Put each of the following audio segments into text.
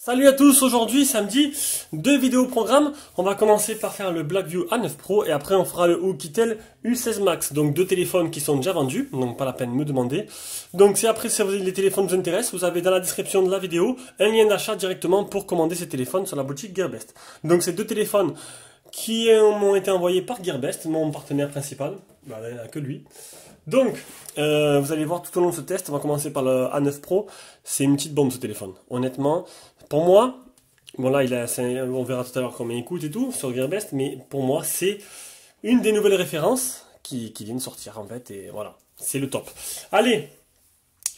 Salut à tous, aujourd'hui samedi, deux vidéos au programme. On va commencer par faire le Blackview A9 Pro et après on fera le Oukitel U16 Max. Donc deux téléphones qui sont déjà vendus, donc pas la peine de me demander. Donc si après les téléphones vous intéressent, vous avez dans la description de la vidéo un lien d'achat directement pour commander ces téléphones sur la boutique Gearbest. Donc c'est deux téléphones qui m'ont été envoyés par Gearbest, mon partenaire principal. Bah, il n'y en a que lui. Donc, vous allez voir tout au long de ce test, on va commencer par le A9 Pro. C'est une petite bombe ce téléphone. Honnêtement, pour moi, bon là on verra tout à l'heure combien il coûte et tout sur Gearbest, mais pour moi c'est une des nouvelles références qui viennent sortir en fait, et voilà, c'est le top. Allez,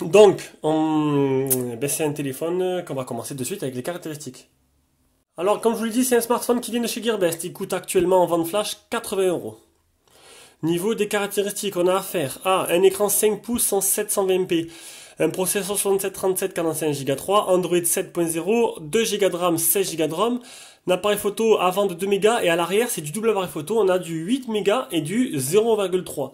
donc, c'est un téléphone qu'on va commencer de suite avec les caractéristiques. Alors, comme je vous l'ai dit, c'est un smartphone qui vient de chez Gearbest. Il coûte actuellement en vente flash 80 €. Niveau des caractéristiques, on a affaire à un écran 5 pouces en 720p, un processeur 6737 45 Go 3, Android 7.0, 2 Go de RAM, 16 Go de ROM, un appareil photo avant de 2 mégas et à l'arrière c'est du double appareil photo, on a du 8 mégas et du 0,3.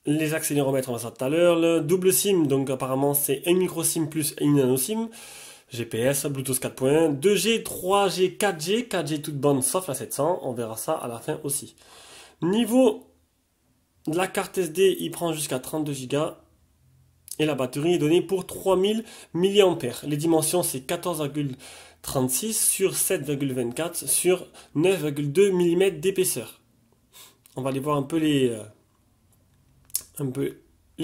Les accéléromètres, on va voir ça tout à l'heure, le double SIM, donc apparemment c'est un micro SIM plus une nano SIM. GPS, Bluetooth 4.1, 2G, 3G, 4G, 4G toute bonne sauf la 700, on verra ça à la fin aussi. Niveau de la carte SD, il prend jusqu'à 32 Go et la batterie est donnée pour 3000 mAh. Les dimensions c'est 14,36 sur 7,24 sur 9,2 mm d'épaisseur. On va aller voir un peu les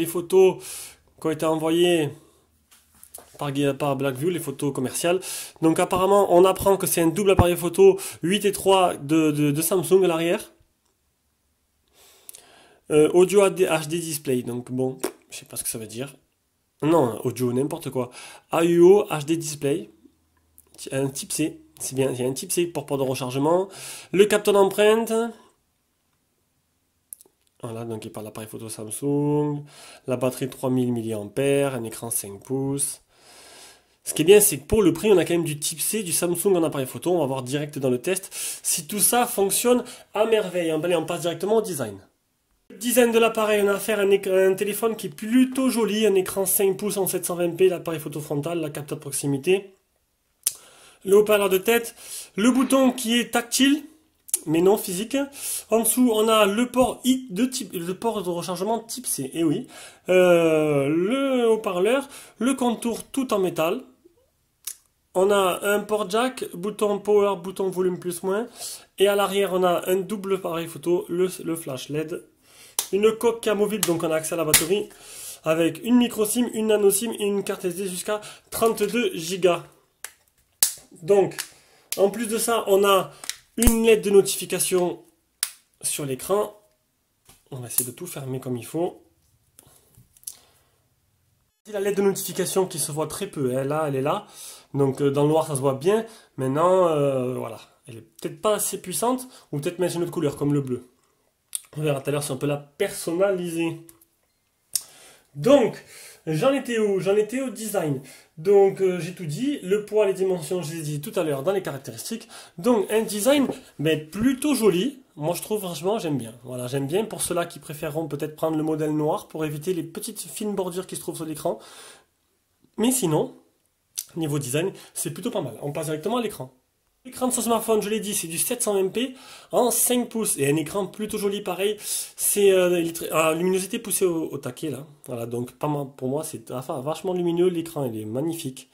photos qui ont été envoyées par Blackview, les photos commerciales. Donc apparemment on apprend que c'est un double appareil photo 8 et 3 de Samsung à l'arrière. Audio HD display, donc bon, je sais pas ce que ça veut dire. Non, audio, n'importe quoi. AUO HD display, un type C, c'est bien, il y a un type C pour port de rechargement. Le capteur d'empreinte. Voilà, donc il parle d'appareil photo Samsung. La batterie 3000 mAh, un écran 5 pouces. Ce qui est bien, c'est que pour le prix, on a quand même du type C, du Samsung en appareil photo. On va voir direct dans le test si tout ça fonctionne à merveille. Allez, on passe directement au design. Le design de l'appareil, on a affaire à un téléphone qui est plutôt joli, un écran 5 pouces en 720p, l'appareil photo frontal, la capteur de proximité, le haut-parleur de tête, le bouton qui est tactile, mais non physique. En dessous, on a le port le port de rechargement type C, et oui, le haut-parleur, le contour tout en métal. On a un port jack, bouton power, bouton volume plus moins, et à l'arrière on a un double appareil photo, le flash LED. Une coque amovible, donc on a accès à la batterie, avec une micro SIM, une nano SIM et une carte SD jusqu'à 32 Go. Donc, en plus de ça, on a une LED de notification sur l'écran. On va essayer de tout fermer comme il faut. La LED de notification qui se voit très peu, hein. Là, elle est là. Donc dans le noir, ça se voit bien. Maintenant, voilà. Elle est peut-être pas assez puissante, ou peut-être mettre une autre couleur, comme le bleu. On verra tout à l'heure si on peut la personnaliser. Donc, j'en étais où? J'en étais au design. Donc, j'ai tout dit. Le poids, les dimensions, je les ai dit tout à l'heure dans les caractéristiques. Donc, un design plutôt joli. Moi, je trouve, franchement, j'aime bien. Voilà, j'aime bien pour ceux-là qui préféreront peut-être prendre le modèle noir pour éviter les petites fines bordures qui se trouvent sur l'écran. Mais sinon, niveau design, c'est plutôt pas mal. On passe directement à l'écran. L'écran de ce smartphone, je l'ai dit, c'est du 720p en 5 pouces et un écran plutôt joli, pareil. C'est luminosité poussée au taquet là. Voilà, donc pour moi c'est vachement lumineux. L'écran il est magnifique,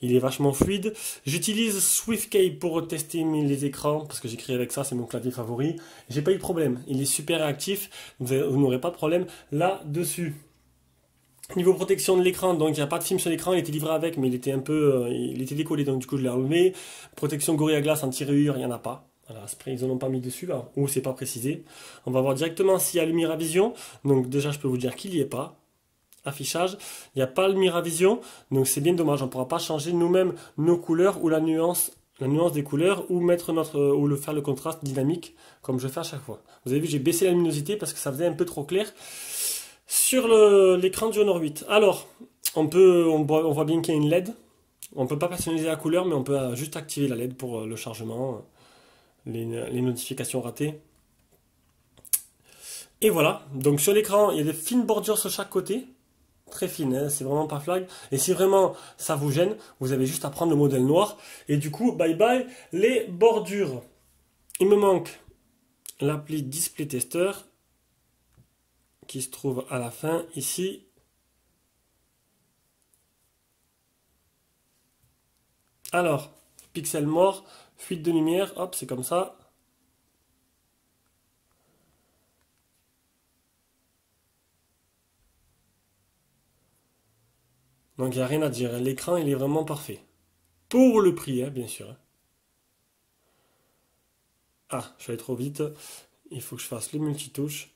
il est vachement fluide. J'utilise SwiftKey pour tester les écrans parce que j'écris avec ça, c'est mon clavier favori. J'ai pas eu de problème, il est super réactif. Vous n'aurez pas de problème là-dessus. Niveau protection de l'écran, donc il n'y a pas de film sur l'écran, il était livré avec, mais il était il était décollé, donc du coup je l'ai enlevé. Protection Gorilla Glass anti-rayures, il n'y en a pas. Voilà, spray, ils n'en ont pas mis dessus là, ou c'est pas précisé. On va voir directement s'il y a le Miravision. Donc déjà je peux vous dire qu'il n'y est pas. Affichage, il n'y a pas le Miravision, donc c'est bien dommage, on ne pourra pas changer nous-mêmes nos couleurs ou la nuance des couleurs, ou faire le contraste dynamique comme je fais à chaque fois. Vous avez vu, j'ai baissé la luminosité parce que ça faisait un peu trop clair sur l'écran du Honor 8. Alors, on voit bien qu'il y a une LED. On ne peut pas personnaliser la couleur, mais on peut juste activer la LED pour le chargement, les notifications ratées. Et voilà, donc sur l'écran, il y a des fines bordures sur chaque côté. très fine, hein, c'est vraiment pas flag. Et si vraiment ça vous gêne, vous avez juste à prendre le modèle noir. Et du coup, bye bye les bordures. Il me manque l'appli Display Tester qui se trouve à la fin ici. Alors, pixel mort, fuite de lumière, hop, c'est comme ça. Donc il n'y a rien à dire, l'écran il est vraiment parfait. Pour le prix, hein, bien sûr. Ah, je vais aller trop vite. Il faut que je fasse le multitouche.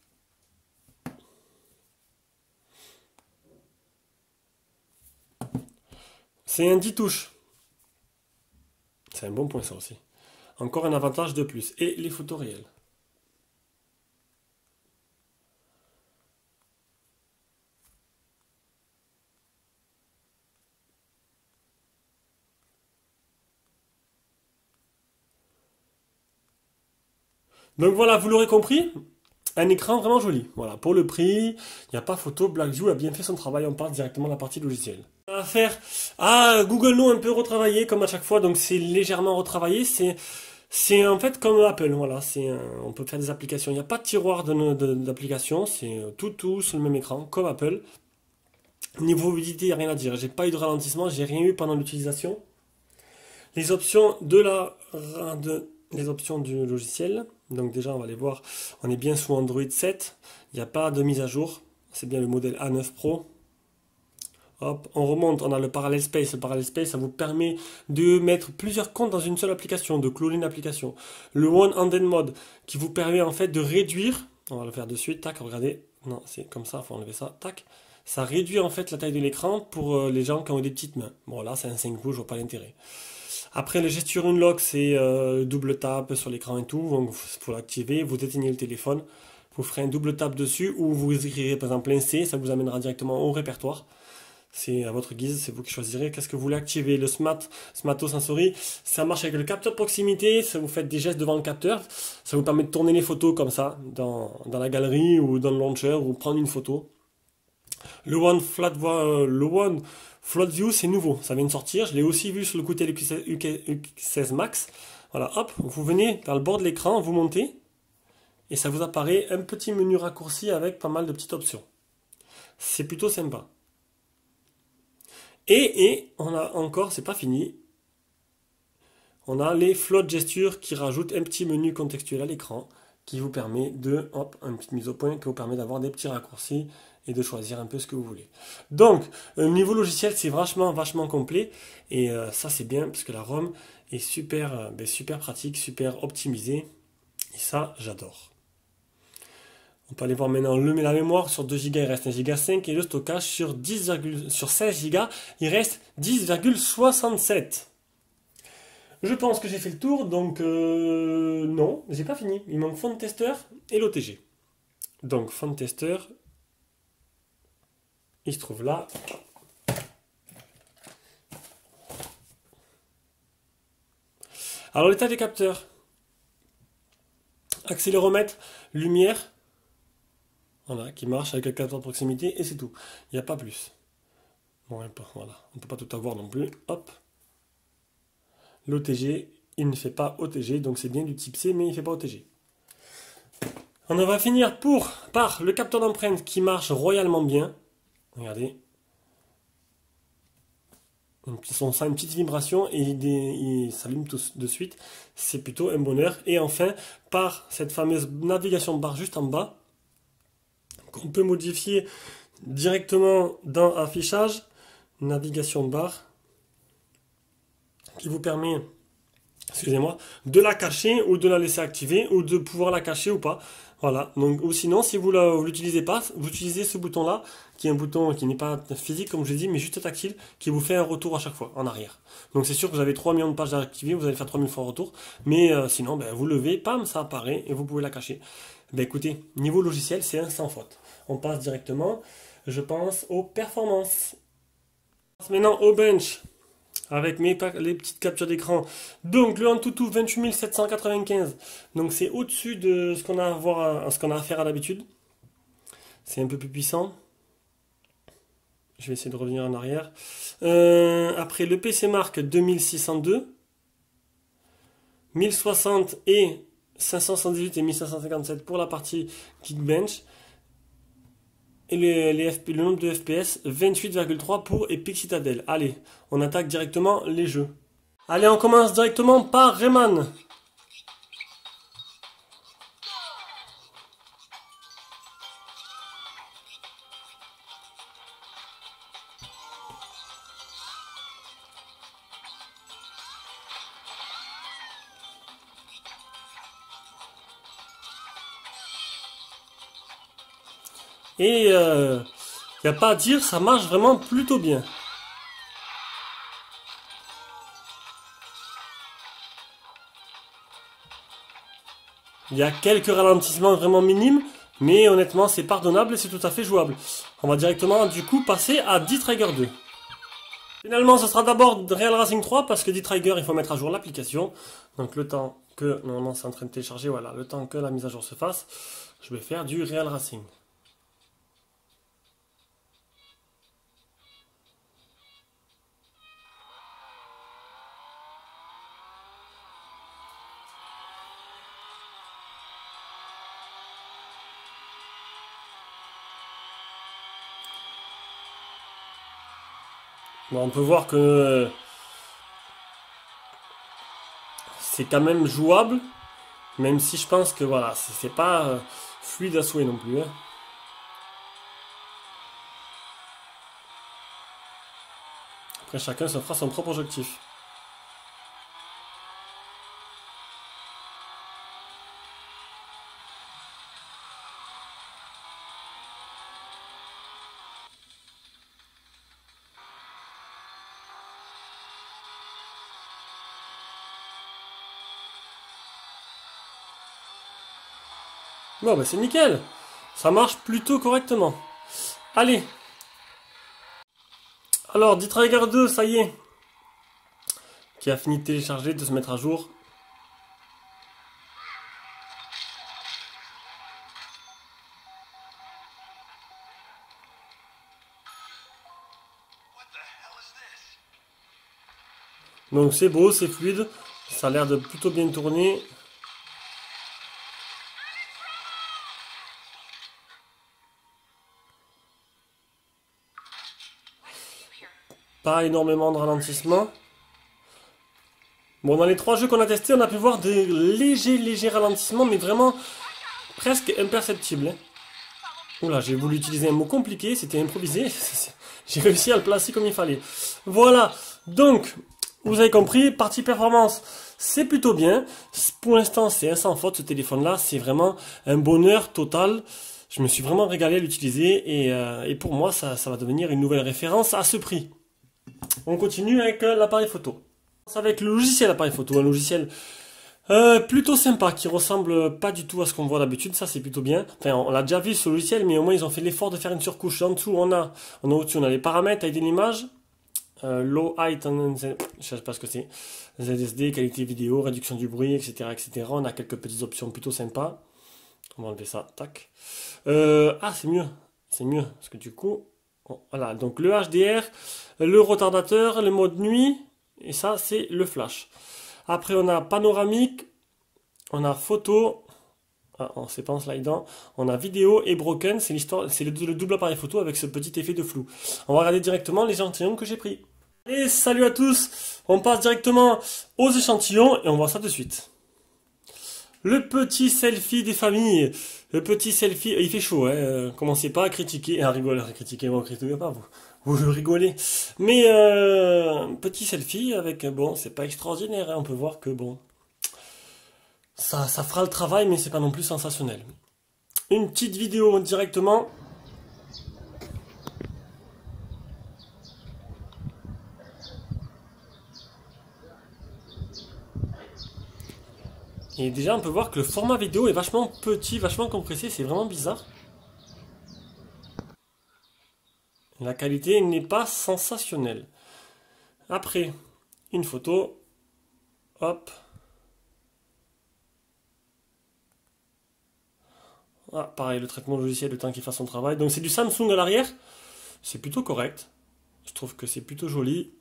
C'est un 10 touches. C'est un bon point ça aussi. Encore un avantage de plus. Et les photos réelles. Donc voilà, vous l'aurez compris, un écran vraiment joli. Voilà, pour le prix, il n'y a pas photo, Blackview a bien fait son travail, on passe directement à la partie logicielle. À faire, Google Now un peu retravaillé comme à chaque fois, donc c'est légèrement retravaillé, c'est en fait comme Apple, voilà, on peut faire des applications, il n'y a pas de tiroir d'applications, c'est tout sur le même écran, comme Apple. Niveau fluidité, il n'y a rien à dire, j'ai pas eu de ralentissement, j'ai rien eu pendant l'utilisation. Les options les options du logiciel. Donc déjà, on va les voir. On est bien sous Android 7. Il n'y a pas de mise à jour. C'est bien le modèle A9 Pro. Hop, on remonte, on a le Parallel Space. Le Parallel Space, ça vous permet de mettre plusieurs comptes dans une seule application, de cloner une application. Le One-Handed Mode, qui vous permet en fait de réduire. On va le faire de suite. Tac, regardez. Non, c'est comme ça, il faut enlever ça. Tac. Ça réduit en fait la taille de l'écran pour les gens qui ont des petites mains. Bon, là, c'est un 5 pouces, je vois pas l'intérêt. Après, le gesture unlock, c'est double tap sur l'écran et tout. Donc, pour l'activer, vous éteignez le téléphone, vous ferez un double tap dessus ou vous écrirez par exemple un C, ça vous amènera directement au répertoire. C'est à votre guise, c'est vous qui choisirez. Qu'est-ce que vous voulez activer? Le Smarto Sensory, ça marche avec le capteur de proximité. Ça vous fait des gestes devant le capteur. Ça vous permet de tourner les photos comme ça, dans la galerie ou dans le launcher ou prendre une photo. Le One Float View, c'est nouveau, ça vient de sortir. Je l'ai aussi vu sur le côté UQ16 Max. Voilà, hop, vous venez dans le bord de l'écran, vous montez, et ça vous apparaît un petit menu raccourci avec pas mal de petites options. C'est plutôt sympa. Et on a encore, c'est pas fini, on a les float gestures qui rajoutent un petit menu contextuel à l'écran qui vous permet de, hop, une petite mise au point qui vous permet d'avoir des petits raccourcis et de choisir un peu ce que vous voulez. Donc, niveau logiciel, c'est vachement complet. Et ça, c'est bien parce que la ROM est super pratique, super optimisée. Et ça, j'adore. On peut aller voir maintenant la mémoire. Sur 2 Go, il reste 1,5 Go. Et le stockage sur 16 Go, il reste 10,67. Je pense que j'ai fait le tour. Donc, non, j'ai pas fini. Il manque Font Tester et l'OTG. Donc, Font Tester, il se trouve là. Alors l'état des capteurs. Accéléromètre, lumière. Voilà, qui marche avec le capteur de proximité et c'est tout. Il n'y a pas plus. Bon, voilà, on ne peut pas tout avoir non plus. Hop. L'OTG, il ne fait pas OTG, donc c'est bien du type C, mais il ne fait pas OTG. On va finir par le capteur d'empreinte qui marche royalement bien. Regardez. On sent une petite vibration et il s'allume tout de suite. C'est plutôt un bonheur. Et enfin, par cette fameuse navigation barre juste en bas, qu'on peut modifier directement dans affichage, navigation barre, qui vous permet, excusez-moi, de la cacher ou de la laisser activer ou de pouvoir la cacher ou pas. Voilà. Donc, ou sinon, si vous ne l'utilisez pas, vous utilisez ce bouton-là, qui est un bouton qui n'est pas physique, comme je l'ai dit, mais juste tactile, qui vous fait un retour à chaque fois, en arrière. Donc, c'est sûr que vous avez 3 millions de pages à activer, vous allez faire 3000 fois retour. Mais sinon, vous levez, pam, ça apparaît et vous pouvez la cacher. Écoutez, niveau logiciel, c'est un sans faute. On passe directement, je pense, aux performances. Maintenant, au bench. Avec les petites captures d'écran. Donc le Antutu 28795. Donc c'est au-dessus de ce qu'on a à faire à l'habitude. C'est un peu plus puissant. Je vais essayer de revenir en arrière. Après le PC Mark 2602, 1060 et 578 et 1557 pour la partie Geekbench. Et le nombre de FPS, 28,3 pour Epic Citadel. Allez, on attaque directement les jeux. Allez, on commence directement par Rayman. Et il n'y a pas à dire, ça marche vraiment plutôt bien. Il y a quelques ralentissements vraiment minimes, mais honnêtement c'est pardonnable et c'est tout à fait jouable. On va directement du coup passer à D-Trigger 2. Finalement ce sera d'abord Real Racing 3 parce que D-Trigger il faut mettre à jour l'application. Donc le temps que, normalement c'est en train de télécharger, voilà, le temps que la mise à jour se fasse, je vais faire du Real Racing. Bon, on peut voir que c'est quand même jouable, même si je pense que voilà, c'est pas fluide à souhait non plus, hein. Après chacun se fera son propre objectif. Bon, bah c'est nickel. Ça marche plutôt correctement. Allez. Alors, D-Trigger 2, ça y est. Qui a fini de télécharger, de se mettre à jour. Donc c'est beau, c'est fluide. Ça a l'air de plutôt bien tourner. Pas énormément de ralentissement. Bon, dans les 3 jeux qu'on a testés, on a pu voir des légers ralentissements, mais vraiment presque imperceptibles, hein. Oula, j'ai voulu utiliser un mot compliqué, c'était improvisé. J'ai réussi à le placer comme il fallait. Voilà, donc, vous avez compris, partie performance, c'est plutôt bien. Pour l'instant, c'est un sans faute ce téléphone-là, c'est vraiment un bonheur total. Je me suis vraiment régalé à l'utiliser et pour moi, ça va devenir une nouvelle référence à ce prix. On continue avec l'appareil photo. Avec le logiciel appareil photo, un logiciel plutôt sympa, qui ressemble pas du tout à ce qu'on voit d'habitude, ça c'est plutôt bien. Enfin, on l'a déjà vu ce logiciel, mais au moins ils ont fait l'effort de faire une surcouche. En dessous, au-dessus, on a les paramètres avec l'image, low height, je sais pas ce que c'est, ZSD, qualité vidéo, réduction du bruit, etc., etc. On a quelques petites options plutôt sympas. On va enlever ça, tac. Ah, c'est mieux, parce que du coup, voilà, donc le HDR, le retardateur, le mode nuit, et ça c'est le flash. Après on a panoramique, on a photo, on sait pas en slidant, on a vidéo et broken, c'est l'histoire, c'est le double appareil photo avec ce petit effet de flou. On va regarder directement les échantillons que j'ai pris. Et salut à tous, on passe directement aux échantillons et on voit ça de suite. Le petit selfie des familles. Le petit selfie, il fait chaud, hein. Commencez pas à critiquer, à rigoler, à critiquer, vous critiquez pas, vous rigolez. Mais petit selfie avec, bon, c'est pas extraordinaire, hein. On peut voir que bon, ça fera le travail, mais c'est pas non plus sensationnel. Une petite vidéo directement. Et déjà, on peut voir que le format vidéo est vachement petit, vachement compressé, c'est vraiment bizarre. La qualité n'est pas sensationnelle. Après, une photo. Hop. Ah, pareil, le traitement logiciel, le temps qu'il fasse son travail. Donc c'est du Samsung à l'arrière. c'est plutôt correct. Je trouve que c'est plutôt joli.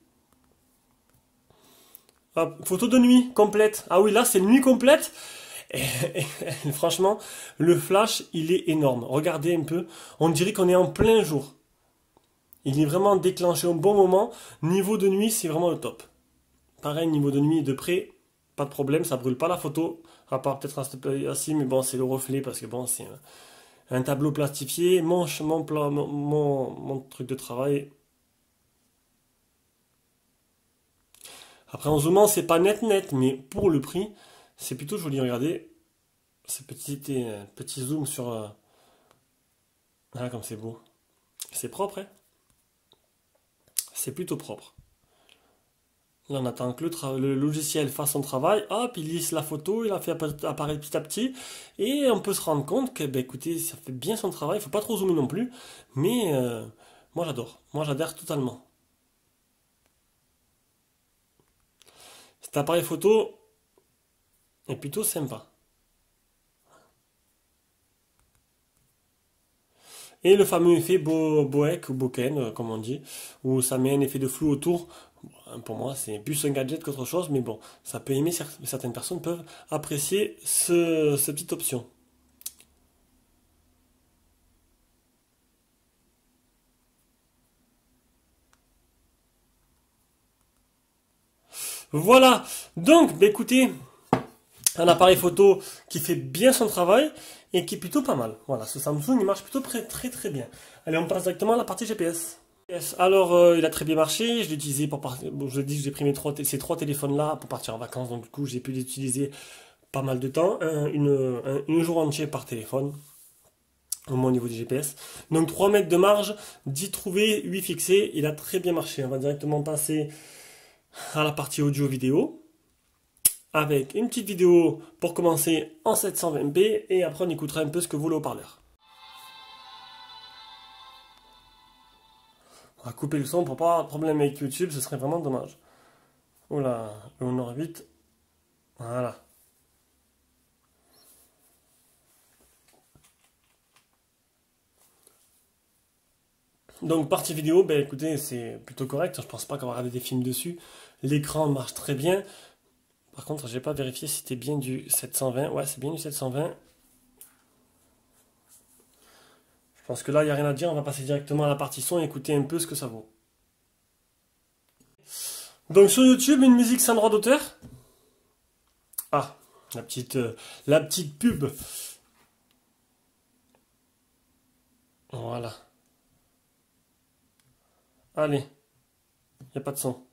Hop, photo de nuit complète. Ah oui, là c'est nuit complète. Et, franchement, le flash, il est énorme. Regardez un peu. On dirait qu'on est en plein jour. Il est vraiment déclenché au bon moment. Niveau de nuit, c'est vraiment le top. Pareil, niveau de nuit de près, pas de problème, ça brûle pas la photo. À part peut-être ainsi, mais bon, c'est le reflet parce que bon, c'est un tableau plastifié. Mon truc de travail. Après, en zoomant, c'est pas net, mais pour le prix, c'est plutôt joli. Regardez, ce petit zoom sur. Ah, comme c'est beau. C'est propre, hein? C'est plutôt propre. Là, on attend que le logiciel fasse son travail. Hop, il lisse la photo, il la fait apparaître petit à petit. Et on peut se rendre compte que, ben, écoutez, ça fait bien son travail. Il faut pas trop zoomer non plus. Mais moi, j'adore. Moi, j'adhère totalement. Cet appareil photo est plutôt sympa. Et le fameux effet Boek ou Boken, comme on dit, où ça met un effet de flou autour. Bon, pour moi, c'est plus un gadget qu'autre chose, mais bon, ça peut aimer, certaines personnes peuvent apprécier cette petite option. Voilà, donc, bah, écoutez, un appareil photo qui fait bien son travail et qui est plutôt pas mal. Voilà, ce Samsung, il marche plutôt très bien. Allez, on passe directement à la partie GPS. Yes. Alors, il a très bien marché. Je l'ai utilisé pour partir. Bon, je dis que j'ai pris ces trois téléphones-là pour partir en vacances. Donc, du coup, j'ai pu les utiliser pas mal de temps. Une jour entier par téléphone. Au moins au niveau du GPS. Donc, 3 mètres de marge, 10 trouvés, 8 fixés. Il a très bien marché. On va directement passer à la partie audio-vidéo. Avec une petite vidéo pour commencer en 720p. Et après, on écoutera un peu ce que vaut le haut-parleur. On va couper le son pour pas avoir de problème avec YouTube, ce serait vraiment dommage. Oula, le Honor 8. Voilà. Donc partie vidéo, ben écoutez, c'est plutôt correct. Je pense pas qu'on va regarder des films dessus. L'écran marche très bien. Par contre, j'ai pas vérifié si c'était bien du 720. Ouais, c'est bien du 720. Je pense que là, il n'y a rien à dire. On va passer directement à la partie son et écouter un peu ce que ça vaut. Donc sur YouTube, une musique sans droit d'auteur. Ah, la petite pub. Voilà. Allez, il n'y a pas de son.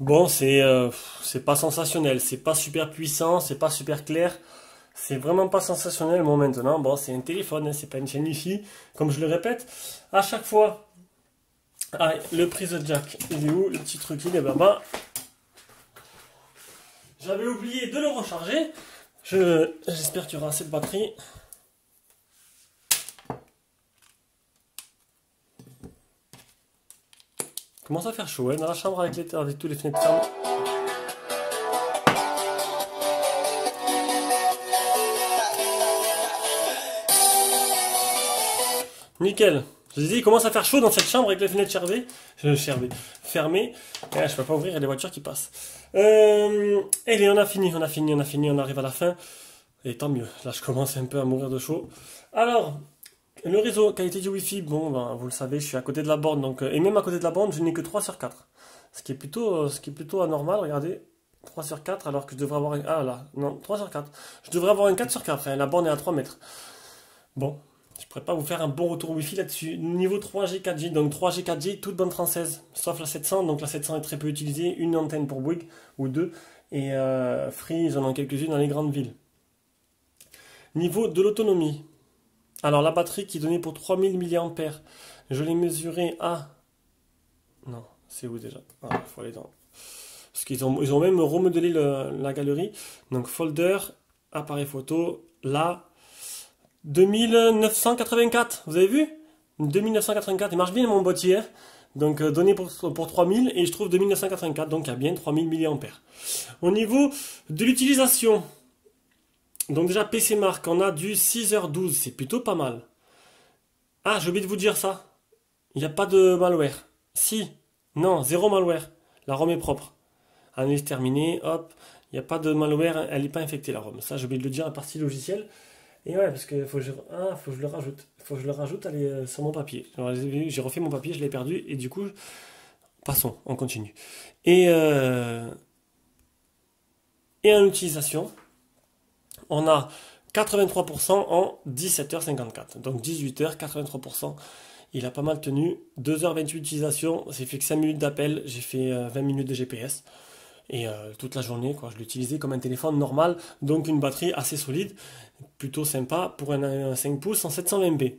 Bon, c'est pas sensationnel, c'est pas super puissant, c'est pas super clair, c'est vraiment pas sensationnel. Bon, maintenant, bon, c'est un téléphone, hein, c'est pas une chaîne Wi-Fi, comme je le répète à chaque fois. Ah, le prise jack, il est où? Le petit truc, il est là-bas. J'avais oublié de le recharger. J'espère qu'il y aura assez de batterie. Commence à faire chaud, hein, dans la chambre avec tous les fenêtres fermées. Nickel. Je disais, il commence à faire chaud dans cette chambre avec les fenêtres fermées. Et là, je peux pas ouvrir, il y a des voitures qui passent. Allez, on on arrive à la fin. Et tant mieux. Là, je commence un peu à mourir de chaud. Alors, le réseau, qualité du Wi-Fi, bon, ben, vous le savez, je suis à côté de la borne. Donc, et même à côté de la borne, je n'ai que 3 sur 4. Ce qui est plutôt anormal, regardez. 3 sur 4, alors que je devrais avoir ah là, non, 3 sur 4. Je devrais avoir un 4 sur 4. Enfin, la borne est à 3 mètres. Bon. Je pourrais pas vous faire un bon retour Wi-Fi là-dessus. Niveau 3G, 4G, donc 3G, 4G, toute bande française, sauf la 700. Donc la 700 est très peu utilisée, une antenne pour Bouygues ou deux. Et Free, ils en ont quelques-unes dans les grandes villes. Niveau de l'autonomie. Alors la batterie qui est donnée pour 3000 mAh. Je l'ai mesuré à... Non, c'est où déjà? Ah, il faut aller dans... Parce qu'ils ont même remodelé la galerie. Donc folder, appareil photo, là, 2984, vous avez vu? 2984, il marche bien mon boîtier. Hein. Donc donné pour 3000 et je trouve 2984, donc il y a bien 3000 mAh. Au niveau de l'utilisation, donc déjà PC Mark, on a du 6h12, c'est plutôt pas mal. Ah, j'ai oublié de vous dire ça. Il n'y a pas de malware. Si, non, zéro malware. La ROM est propre. Analyse terminée, hop. Il n'y a pas de malware, elle n'est pas infectée la ROM. Ça, j'ai oublié de le dire à partie logicielle. Et ouais, parce qu'il faut que je le rajoute. Il faut que je le rajoute sur mon papier. J'ai refait mon papier, je l'ai perdu. Et du coup, passons, on continue. Et en utilisation, on a 83% en 17h54. Donc 18h, 83%. Il a pas mal tenu. 2h28 d'utilisation. J'ai fait que 5 minutes d'appel. J'ai fait 20 minutes de GPS. Et toute la journée, quoi, je l'ai utilisé comme un téléphone normal. Donc une batterie assez solide. Plutôt sympa pour un 5 pouces en 720p.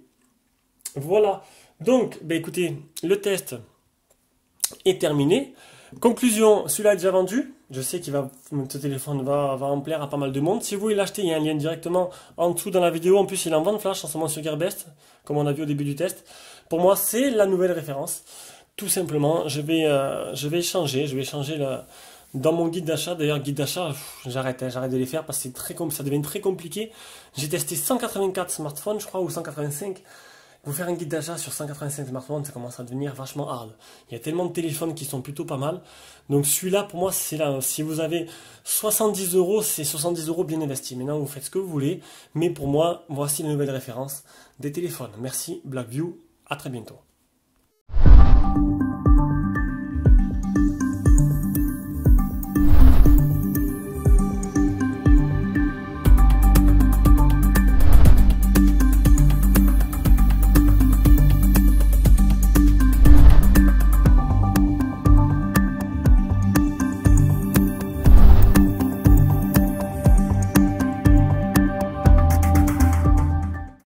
Voilà. Donc, bah écoutez, le test est terminé. Conclusion, celui-là est déjà vendu. Je sais que ce téléphone va en plaire à pas mal de monde. Si vous voulez l'acheter, il y a un lien directement en dessous dans la vidéo. En plus, il est en vente flash en ce moment sur Gearbest, comme on a vu au début du test. Pour moi, c'est la nouvelle référence. Tout simplement, je vais changer dans mon guide d'achat. D'ailleurs, guide d'achat, j'arrête de les faire parce que ça devient très compliqué. J'ai testé 184 smartphones, je crois, ou 185. Vous faire un guide d'achat sur 185 smartphones, ça commence à devenir vachement hard. Il y a tellement de téléphones qui sont plutôt pas mal. Donc celui-là, pour moi, c'est là. Si vous avez 70 euros, c'est 70 euros bien investis. Maintenant, vous faites ce que vous voulez. Mais pour moi, voici la nouvelle référence des téléphones. Merci, Blackview. À très bientôt.